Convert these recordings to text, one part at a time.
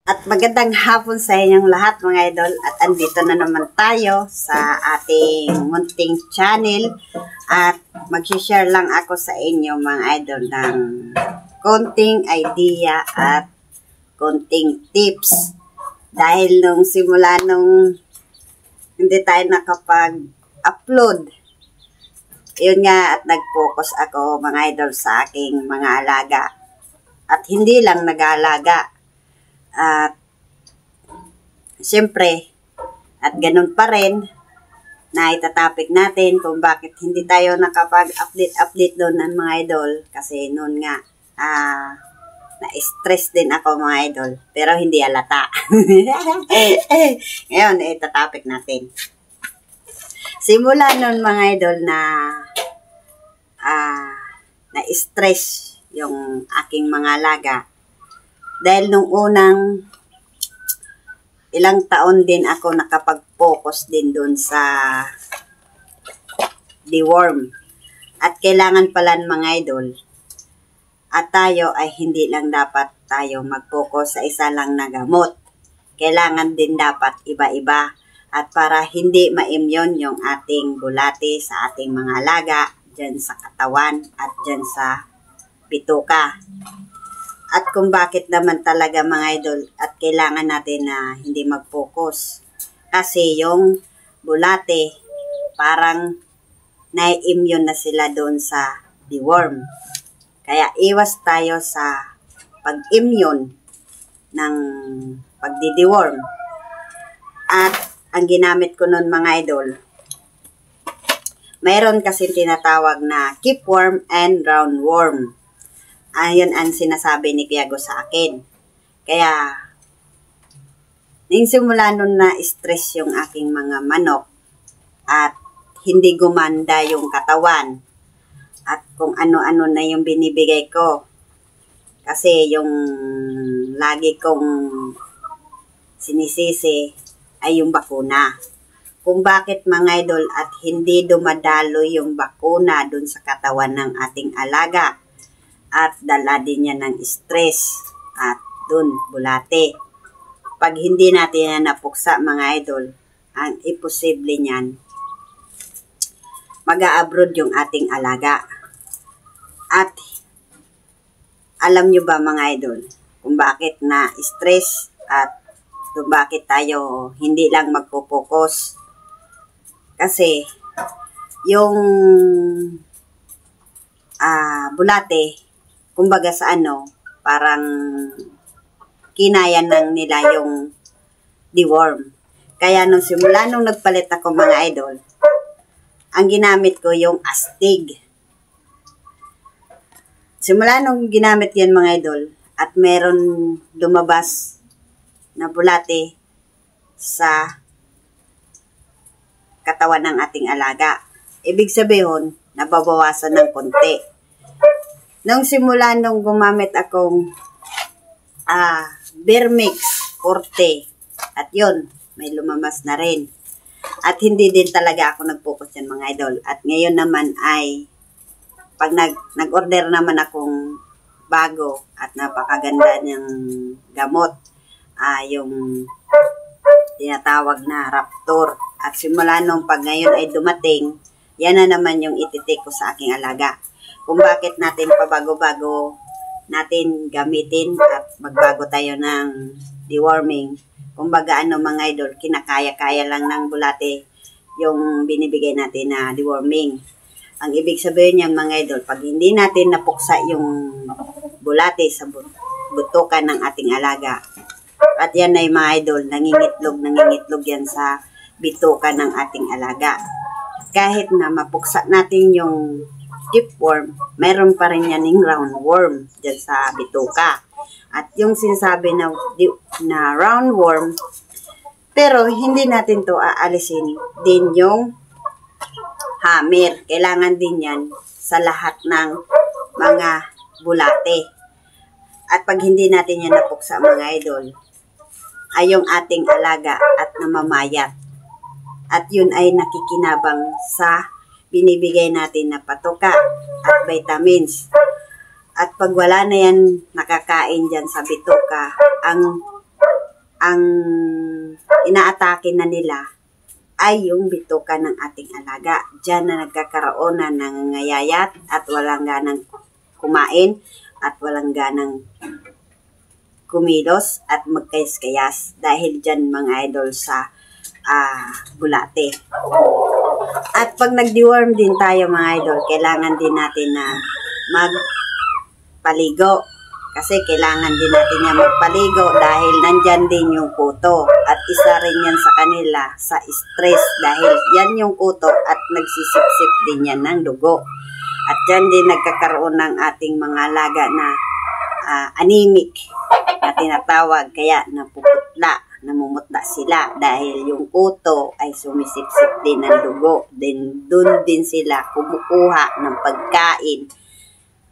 At magandang hapon sa inyong lahat mga idol, at andito na naman tayo sa ating munting channel at mag-share lang ako sa inyo mga idol ng konting idea at konting tips dahil nung simula nung hindi tayo nakapag-upload, yun nga, at nag-focus ako mga idol sa aking mga alaga at hindi lang nag-aalaga. At siyempre, at ganun pa rin na itatopic natin kung bakit hindi tayo nakapag-update doon ng mga idol. Kasi noon nga, na-stress din ako mga idol. Pero hindi halata. Ngayon, itatopic natin. Simula noon mga idol na na-stress yung aking mga alaga. Dahil nung unang ilang taon din ako nakapag-focus din doon sa deworm. At kailangan pala mga idol, at tayo ay hindi lang dapat tayo mag-focus sa isa lang na gamot. Kailangan din dapat iba-iba. At para hindi ma-immune yung ating bulate sa ating mga alaga, dyan sa katawan at dyan sa bituka. At kung bakit naman talaga mga idol at kailangan natin na hindi mag-focus. Kasi yung bulate parang na-immune na sila doon sa deworm. Kaya iwas tayo sa pag-immune ng pagdi-deworm. At ang ginamit ko noon mga idol, mayroon kasi tinatawag na keepworm and roundworm. Ayun ang sinasabi ni Piago sa akin. Kaya, nang simula nun na stress yung aking mga manok at hindi gumanda yung katawan at kung ano-ano na yung binibigay ko. Kasi yung lagi kong sinisisi ay yung bakuna. Kung bakit mga idol at hindi dumadalo yung bakuna dun sa katawan ng ating alaga. At dala din niya ng stress at dun bulate. Pag hindi natin yan napuksa mga idol, ang imposible niyan, mag-a-abroad yung ating alaga. At alam nyo ba mga idol, kung bakit na stress at kung bakit tayo hindi lang magpo-focus? Kasi yung bulate, kumbaga sa parang kinayan lang nila yung deworm. Kaya nung simula nung nagpalit ako mga idol, ang ginamit ko yung astig. Simula nung ginamit yan mga idol, at meron lumabas na bulate sa katawan ng ating alaga. Ibig sabihin, nababawasan ng konti. Nung simula nung gumamit akong Vermix Forte, at yun, may lumabas na rin. At hindi din talaga ako nag-focus yan mga idol. At ngayon naman ay, pag nag-order naman akong bago at napakaganda niyang gamot, yung tinatawag na Raptor. At simula nung pag ngayon ay dumating, yan na naman yung ititik ko sa aking alaga. Kung bakit natin pabago-bago natin gamitin at magbago tayo ng deworming. Kumbaga mga idol, kinakaya-kaya lang ng bulate yung binibigay natin na deworming. Ang ibig sabihin niyan mga idol, pag hindi natin napuksa yung bulate sa butukan ng ating alaga, at yan ay mga idol, nangingitlog yan sa bitukan ng ating alaga. Kahit na mapuksa natin yung keepworm, meron pa rin yan yung roundworm dyan sa bituka. At yung sinasabi na roundworm, pero hindi natin to aalisin din yung hammer. Kailangan din yan sa lahat ng mga bulate. At pag hindi natin yan napuksa mga idol, ay yung ating alaga at namamayat. At yun ay nakikinabang sa binibigay natin na patoka at vitamins. At pag wala na yan nakakain dyan sa bituka, ang ang inaatake na nila ay yung bituka ng ating alaga. Diyan na nagkakaroon na nangangayayat at walang ganang kumain at walang ganang kumilos at magkayas-kayas dahil dyan mga idol sa bulate. At pag nag-deworm din tayo mga idol, kailangan din natin na magpaligo. Kasi kailangan din natin niya magpaligo dahil nandyan din yung kuto. At isa rin yan sa kanila sa stress dahil yan yung kuto at nagsisipsip din yan ng dugo. At dyan din nagkakaroon ng ating mga alaga na anemic na tinatawag. Kaya napuputla, namumutla sila dahil yung kuto ay sumisipsip din ng dugo. Then dun din sila kumukuha ng pagkain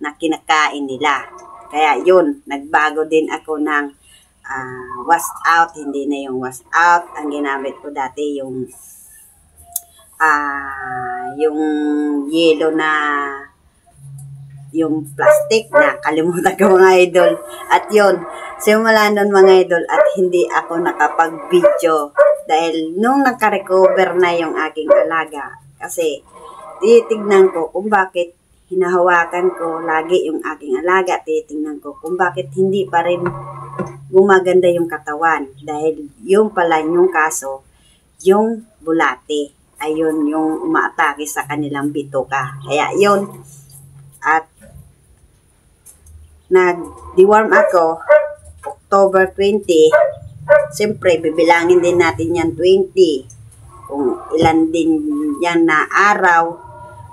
na kinakain nila. Kaya yun, nagbago din ako ng wash out, hindi na yung wash out. Ang ginamit ko dati yung yellow na yung plastic na kalimutan ko mga idol. At yun, simula nun mga idol at hindi ako nakapag-video dahil nung nakarecover na yung aking alaga. Kasi titignan ko kung bakit hinahawakan ko lagi yung aking alaga, titingnan ko kung bakit hindi pa rin gumaganda yung katawan. Dahil yung pala yung kaso, yung bulate, ayun yung umaatake sa kanilang bituka. Kaya yun, at nag-deworm ako, October 20, siyempre bibilangin din natin yan 20, kung ilan din yan na araw.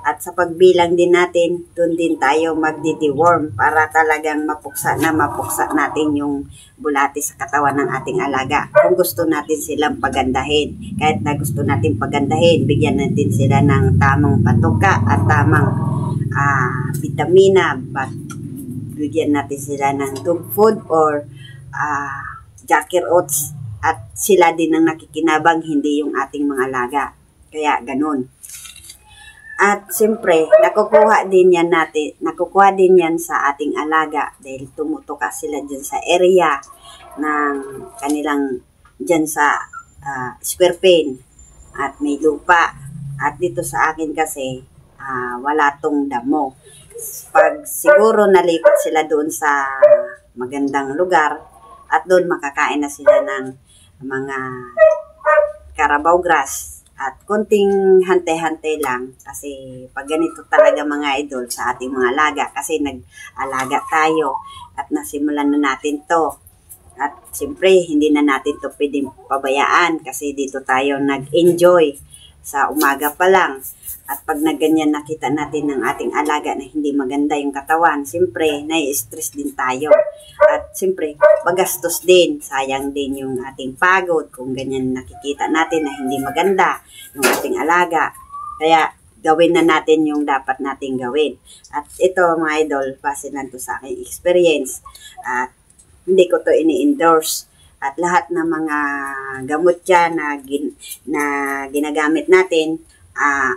At sa pagbilang din natin, doon din tayo magdi-deworm para talagang mapuksa natin yung bulate sa katawan ng ating alaga. Kung gusto natin silang pagandahin, kahit na gusto natin pagandahin, bigyan natin sila ng tamang patuka at tamang vitamina. Bigyan natin sila ng dog food or jacker oats at sila din ang nakikinabang, hindi yung ating mga alaga. Kaya ganun. At siyempre, nakukuha din yan sa ating alaga dahil tumutuka sila dyan sa area ng kanilang dyan sa square pen at may lupa. At dito sa akin kasi, wala tong damo. Pag siguro nalipat sila doon sa magandang lugar at doon makakain na sila ng mga carabao grass. At konting hante-hante lang kasi pag ganito talaga mga idol sa ating mga alaga kasi nag-alaga tayo at nasimulan na natin to. At siyempre hindi na natin to pwedeng pabayaan kasi dito tayo nag-enjoy sa umaga pa lang. At pag nagganyan nakita natin ng ating alaga na hindi maganda yung katawan, siyempre nai-stress din tayo. At siyempre magastos din, sayang din yung ating pagod kung ganyan nakikita natin na hindi maganda yung ating alaga. Kaya gawin na natin yung dapat nating gawin. At ito mga idol, base lang to sa aking experience. At hindi ko to ini-endorse. At lahat ng mga gamot dyan na ginagamit natin,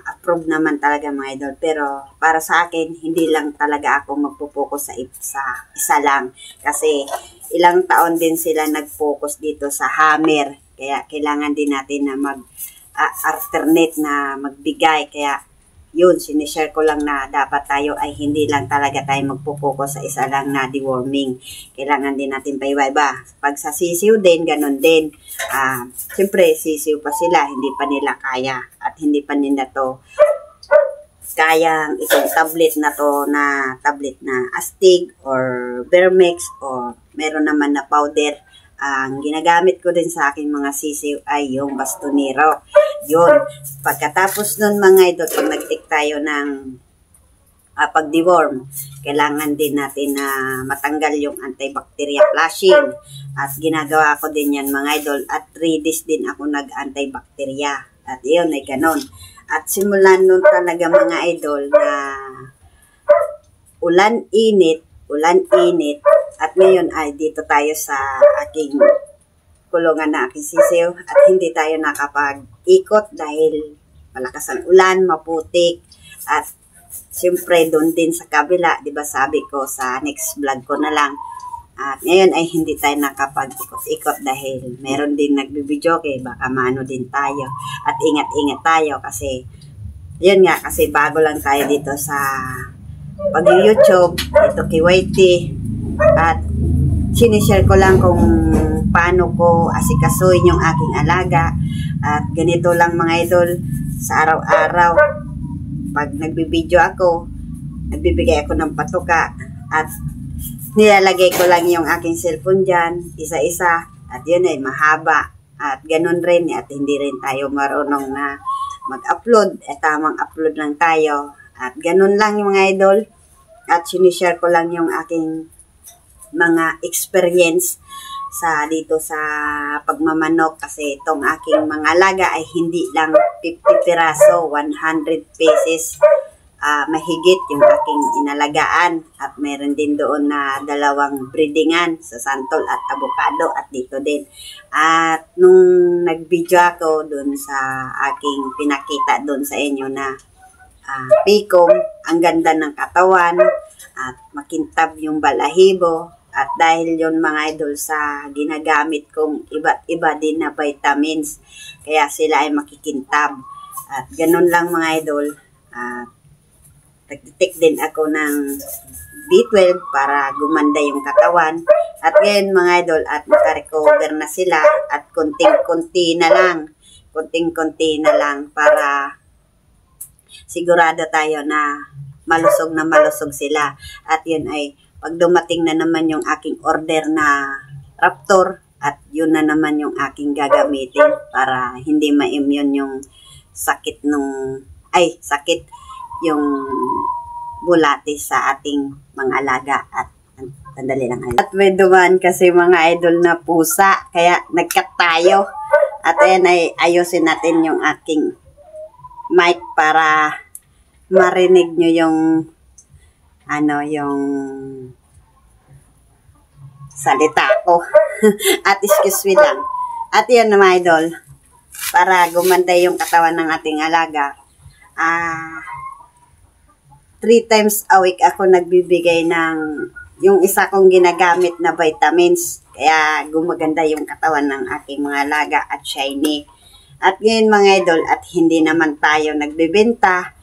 approve naman talaga mga idol. Pero para sa akin, hindi lang talaga ako magpo-focus sa isa lang. Kasi ilang taon din sila nag-focus dito sa hammer. Kaya kailangan din natin na alternate na magbigay. Kaya yun, sinishare ko lang na dapat tayo ay hindi lang talaga tayo magpo-focus sa isa lang na deworming. Kailangan din natin pa iba-iba. Pag sa sisiw din, ganun din. Siyempre, sisiw pa sila, hindi pa nila kaya. At hindi pa nila to kayang itong tablet na Astig or Vermex or meron naman na powder. Ang ginagamit ko din sa aking mga sisiw ay yung bastonero. Yun. Pagkatapos nun mga idol, pag nag-take tayo ng pag-deworm, kailangan din natin na matanggal yung antibacteria flushing. At ginagawa ko din yan mga idol. At 3 days din ako nag-antibacteria. At yun ay ganon. At simulan nun talaga mga idol na ulan-init. At ngayon ay dito tayo sa aking kulungan na aking sisiw at hindi tayo nakapag-ikot dahil malakas ang ulan, maputik. At siyempre doon din sa kabila, di ba sabi ko sa next vlog ko na lang, At ngayon ay hindi tayo nakapag-ikot-ikot dahil meron din nagbibidyo baka maano din tayo. At ingat-ingat tayo kasi yun nga, kasi bago lang tayo dito sa pag-YouTube, dito kay Whitey. At sinishare ko lang kung paano ko asikasuhin yung aking alaga. At ganito lang mga idol, sa araw-araw, pag nagbibideo ako, nagbibigay ako ng patuka at nilalagay ko lang yung aking cellphone dyan, isa-isa, at yun ay mahaba. At ganun rin, at hindi rin tayo marunong na mag-upload, tamang upload lang tayo. At ganun lang yung mga idol. At sinishare ko lang yung aking mga experience dito sa pagmamanok kasi itong aking mga alaga ay hindi lang 50 piraso, 100 pieces. Mahigit yung aking inalagaan at meron din doon na 2 breedingan sa santol at avocado at dito din. At nung nag-video ako doon sa aking pinakita doon sa inyo na pikom, ang ganda ng katawan at makintab yung balahibo at dahil yon mga idol sa ginagamit kong iba't iba din na vitamins kaya sila ay makikintab at ganun lang mga idol. Nagtitik din ako ng B12 para gumanda yung katawan. At ngayon mga idol, at naka-recover na sila at konting-konti na lang para sigurado tayo na malusog sila. At yun ay pag dumating na naman yung aking order na Raptor at yun na naman yung aking gagamitin para hindi ma-immune yung sakit yung bulati sa ating mga alaga at sandali lang. At may dumaan kasi mga idol na pusa kaya nagkat tayo at ayan ay ayusin natin yung aking mic para marinig nyo yung yung salita ko. At excuse me lang. At yun mga idol, para gumanda yung katawan ng ating alaga, 3 times a week ako nagbibigay ng yung isa kong ginagamit na vitamins. Kaya gumaganda yung katawan ng aking mga alaga at shiny. At ngayon mga idol, at hindi naman tayo nagbebenta.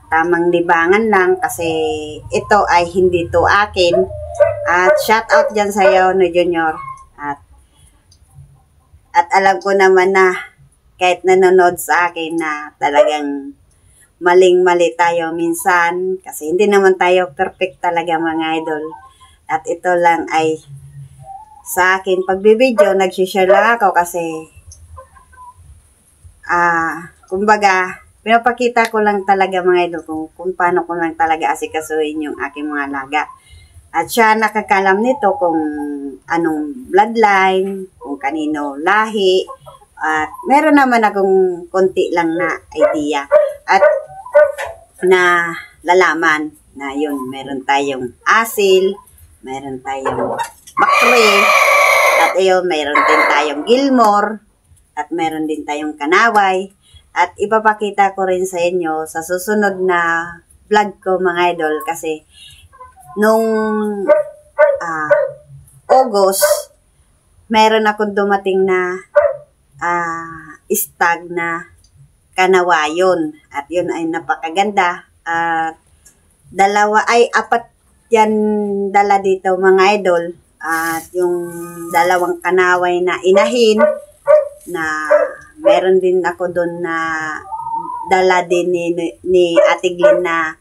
Tamang libangan lang kasi ito ay hindi to akin. At shout out dyan sa iyo no Junior. At alam ko naman na kahit nanonood sa akin na talagang maling-mali tayo minsan kasi hindi naman tayo perfect talaga mga idol. At ito lang ay sa akin pagbibideo, nagsishare lang ako kasi kumbaga pinapakita ko lang talaga mga idol kung paano ko lang talaga asikasuhin yung aking mga alaga. At siya nakakalam nito kung anong bloodline, kung kanino lahi. At meron naman akong konti lang na idea. At na lalaman na yun, meron tayong asil, meron tayong bakre, at ayun, meron din tayong Gilmore, at meron din tayong kanaway. At ipapakita ko rin sa inyo sa susunod na vlog ko mga idol kasi nung August, meron akong dumating na stag na kanawayon. At yun ay napakaganda. At 4 yan dala dito mga idol. At yung 2 kanaway na inahin na meron din ako doon na dala din ni Ate Glenn na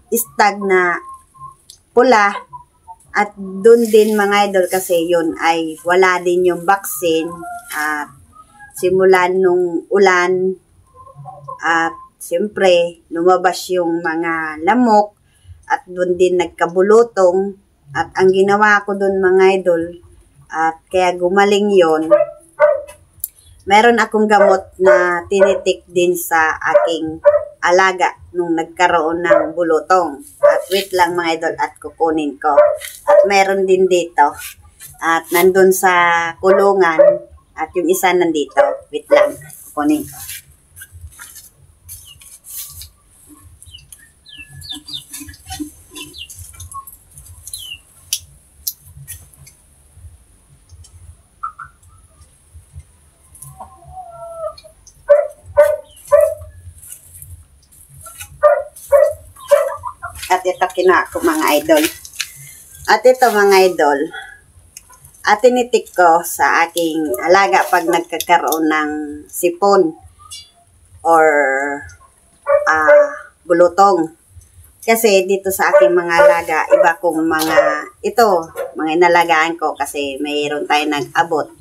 stag na pula. At doon din mga idol kasi yun ay wala din yung vaccine. At simulan nung ulan at siyempre lumabas yung mga lamok at doon din nagkabulutong. At ang ginawa ko doon mga idol at kaya gumaling yon, meron akong gamot na tinitik din sa aking alaga nung nagkaroon ng bulutong. At wait lang mga idol at kukunin ko. At meron din dito. At nandun sa kulungan. At yung isa nandito. Wait lang. Kukunin ko. At ito kinuha ko mga idol. At ito mga idol, at tinitik ko sa aking alaga pag nagkakaroon ng sipon or bulutong. Kasi dito sa aking mga alaga, iba kong mga inalagaan ko kasi mayroon tayo nag-abot.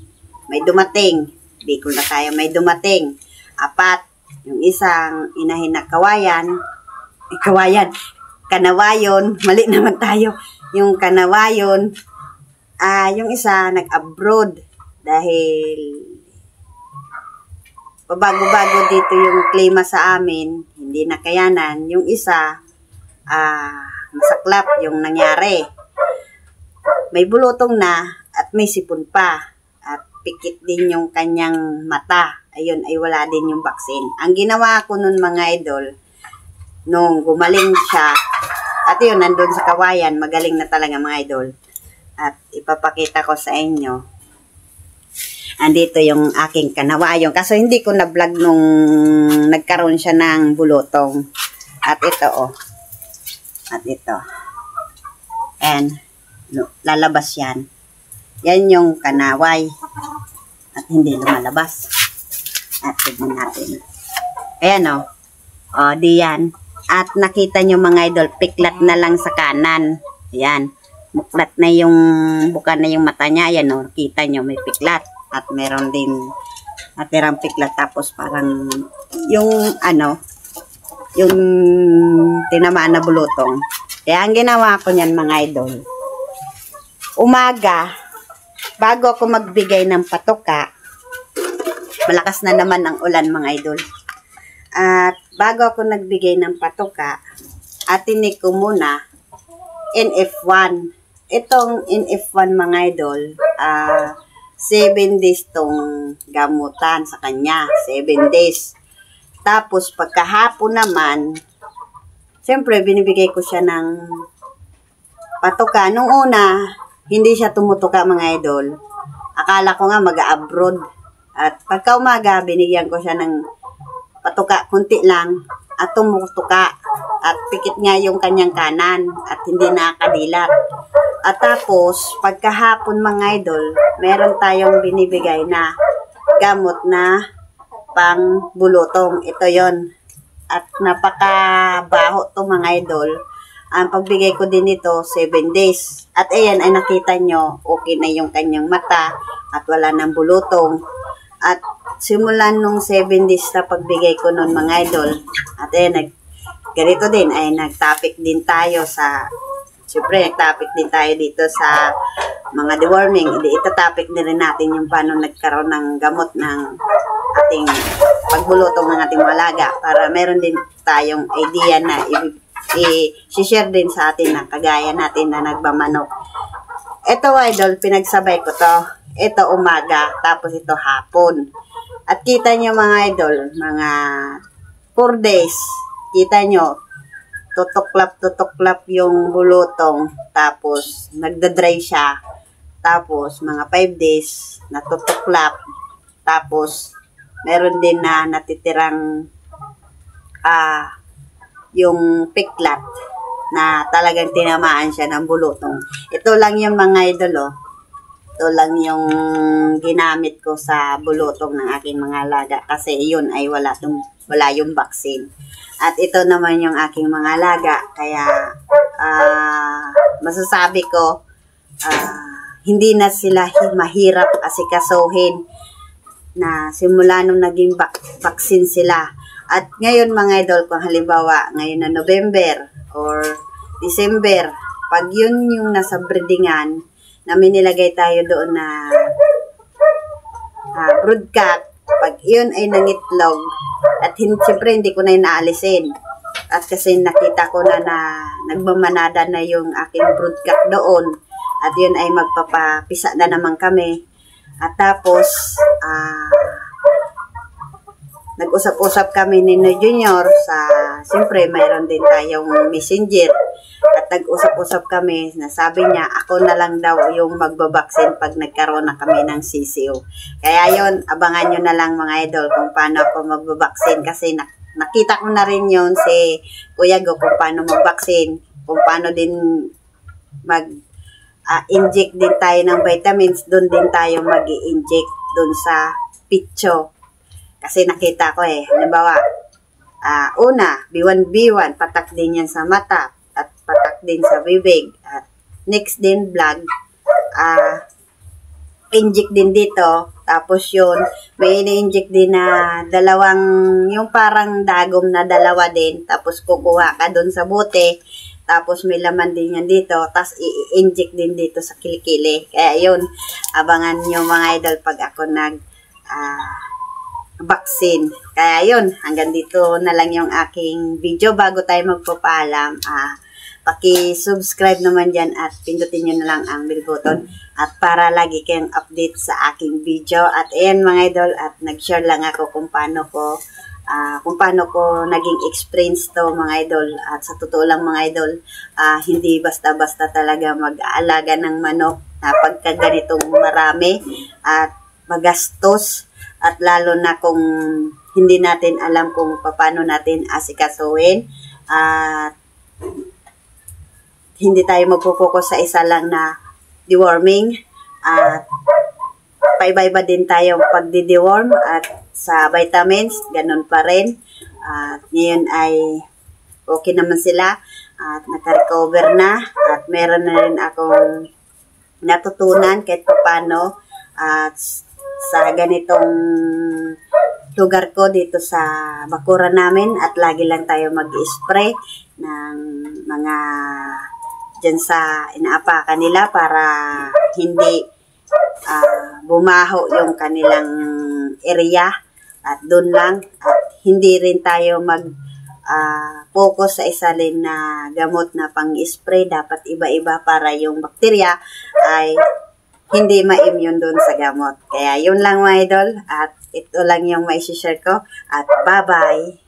May dumating, Bicol na tayo, may dumating. 4, yung isang inahin na kanawayon, mali naman tayo. Yung kanawayon, yung isa nag-abroad dahil pabago-bago dito yung klima sa amin, hindi nakayanan. Yung isa, masaklap yung nangyari. May bulutong na at may sipon pa. At pikit din yung kanyang mata. Ayun, ay wala din yung vaccine. Ang ginawa ko nun mga idol, nung gumaling siya, at yun, nandun sa kawayan, magaling na talaga mga idol. At ipapakita ko sa inyo. Andito yung aking kanawayong. Kaso hindi ko na-vlog nung nagkaroon siya ng bulutong. At ito At ito. And lalabas yan. Yan yung kanaway. At hindi lumalabas. At tignan natin. Ayan di yan. At nakita nyo mga idol, piklat na lang sa kanan. Ayan. Muklat na yung, buka na yung mata niya. Ayan kita nyo, may piklat. At meron din natirang piklat. Tapos parang yung yung tinamaan na bulutong. Kaya ang ginawa ko niyan mga idol, umaga, bago ako magbigay ng patoka, malakas na naman ang ulan mga idol. At bago ako nagbigay ng patoka, atinik ko muna NF1. Itong NF1 mga idol, 7 days tong gamutan sa kanya. 7 days. Tapos pagkahapon naman, siyempre binibigay ko siya ng patoka. Nung una, hindi siya tumutuka mga idol. Akala ko nga mag-abroad. At pagka umaga, binigyan ko siya ng patoka, kunti lang, at tumutuka. At pikit nga yung kanyang kanan at hindi nakakadilat. At tapos, pagkahapon mga idol, meron tayong binibigay na gamot na pang bulutong. Ito yon. At napakabaho to mga idol. Ang pagbigay ko din ito, 7 days. At ayan, ay nakita nyo, okay na yung kanyang mata at wala nang bulutong. At simulan nung 7 days na pagbigay ko nun mga idol. At ayan, ganito din, ay nagtopic din tayo sa, siyempre nagtopic din tayo dito sa mga deworming. Itatopic din rin natin yung paano nagkaroon ng gamot ng ating pagbulutong ng ating malaga para meron din tayong idea na i-share din sa atin na kagaya natin na nagmamanok. Ito idol, pinagsabay ko to. Ito umaga, tapos ito hapon. At kita nyo mga idol, mga 4 days, kita nyo, tutuklap yung bulutong, tapos nagda-dry siya, tapos mga 5 days, natutuklap, tapos meron din na natitirang yung piklat na talagang tinamaan siya ng bulutong. Ito lang yung mga idol Ito lang yung ginamit ko sa bulutong ng aking mga alaga kasi yun ay wala yung vaccine. At ito naman yung aking mga alaga kaya masasabi ko hindi na sila mahirap asikasuhin na simula nung naging vaccine sila. At ngayon mga idol, kung halimbawa, ngayon na November or December, pag yun yung nasa breedingan, na minilagay tayo doon na broodcat, pag yun ay nangitlog, at siyempre hindi ko na inaalisin. At kasi nakita ko na nagmamanada na yung aking broodcat doon, at yun ay magpapapisa na naman kami. At tapos, nag-usap-usap kami ni Junior sa, siyempre, mayroon din tayong messenger. At nag-usap-usap kami, nasabi niya, ako na lang daw yung magbabaksin pag nagkaroon na kami ng CCO. Kaya yon, abangan nyo na lang mga idol kung paano ako magbabaksin kasi nakita ko na rin yon si Kuya Go kung paano magbaksin. kung paano din mag inject din tayo ng vitamins, doon din tayo mag-i-inject doon sa pitcho. Kasi nakita ko halimbawa, una, B1, patak din yan sa mata, at patak din sa bibig. Next din, vlog, inject din dito. Tapos yun, may ini-inject din na yung parang dagom na dalawa din. Tapos kukuha ka doon sa bote. Tapos may laman din yan dito. Tapos i-inject din dito sa kilikili. Kaya yun, abangan nyo mga idol pag ako vaccine. Kaya yun, hanggang dito na lang yung aking video. Bago tayo magpapaalam, paki-subscribe naman dyan at pindutin nyo na lang ang bell button at para lagi kayong update sa aking video. At ayan mga idol, at nag-share lang ako kung paano ko naging experience to mga idol. At sa totoo lang mga idol, hindi basta-basta talaga mag-aalaga ng manok na pagka ganitong marami at magastos, at lalo na kung hindi natin alam kung paano natin asikasuhin, at hindi tayo magpo-focus sa isa lang na deworming, at paiba-iba din tayo pagdi-deworm at sa vitamins, ganun pa rin. At ngayon ay okay naman sila at naka-recover na, at meron na rin akong natutunan kahit paano at sa ganitong lugar ko dito sa bakura namin. At lagi lang tayo mag-spray ng mga dyan sa inaapakan nila para hindi bumaho yung kanilang area, at doon lang, at hindi rin tayo focus sa isa rin na gamot na pang-spray. Dapat iba-iba para yung bakterya ay hindi ma-immune doon sa gamot. Kaya yun lang mga idol, at ito lang yung may share ko, at bye-bye!